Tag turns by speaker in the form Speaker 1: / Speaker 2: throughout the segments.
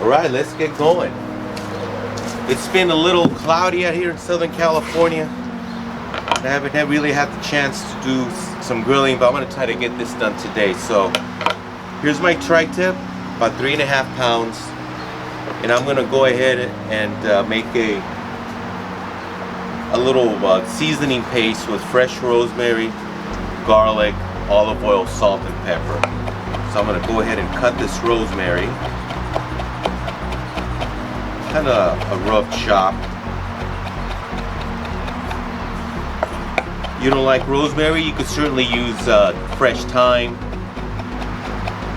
Speaker 1: Alright, let's get going. It's been a little cloudy out here in Southern California. I haven't really had the chance to do some grilling, but I'm going to try to get this done today. So here's my tri-tip, about 3.5 pounds, and I'm going to go ahead and make a little seasoning paste with fresh rosemary, garlic, olive oil, salt, and pepper. So I'm going to go ahead and cut this rosemary, kind of a rough chop. You don't like rosemary, you could certainly use fresh thyme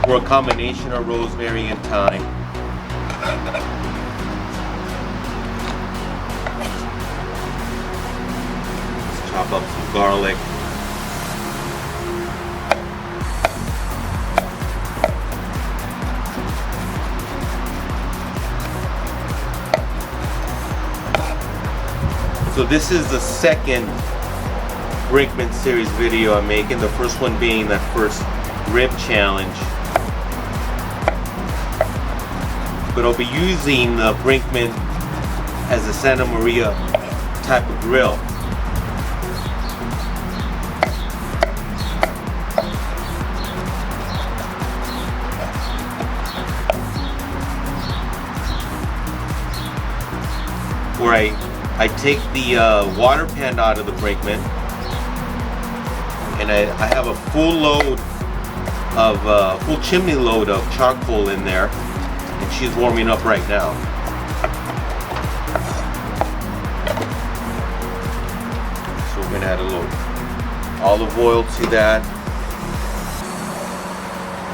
Speaker 1: or a combination of rosemary and thyme. Let's chop up some garlic. So this is the second Brinkman series video I'm making, the first one being that first rib challenge. But I'll be using the Brinkman as a Santa Maria type of grill. Where I take the water pan out of the Brinkman, and I have a full chimney load of charcoal in there, and she's warming up right now. So we're gonna add a little olive oil to that.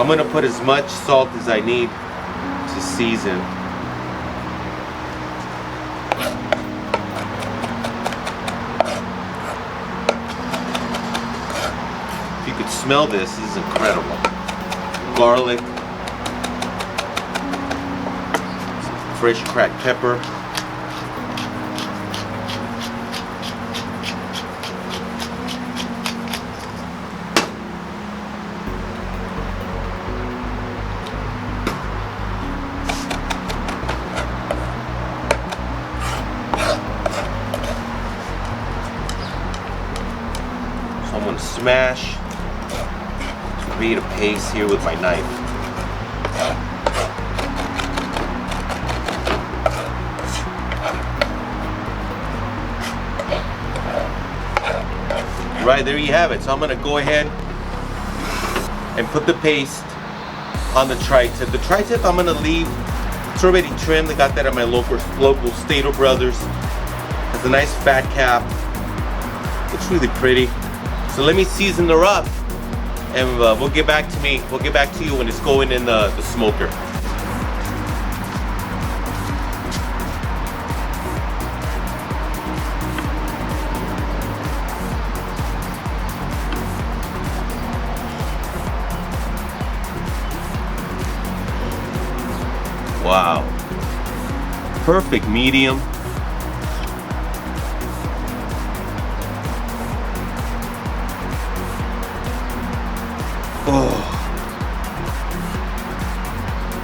Speaker 1: I'm gonna put as much salt as I need to season. You could smell this is incredible. Garlic, some fresh cracked pepper, so I'm going to smash, create a paste here with my knife. Right, there you have it. So I'm going to go ahead and put the paste on the tri-tip. The tri-tip I'm going to leave, it's already trimmed. I got that at my local Stater Brothers. Has a nice fat cap. Looks really pretty. So let me season her up, and we'll get back to you when it's going in the smoker. Wow, perfect medium. Oh,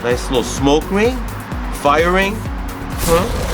Speaker 1: nice little smoke ring, fire ring, huh?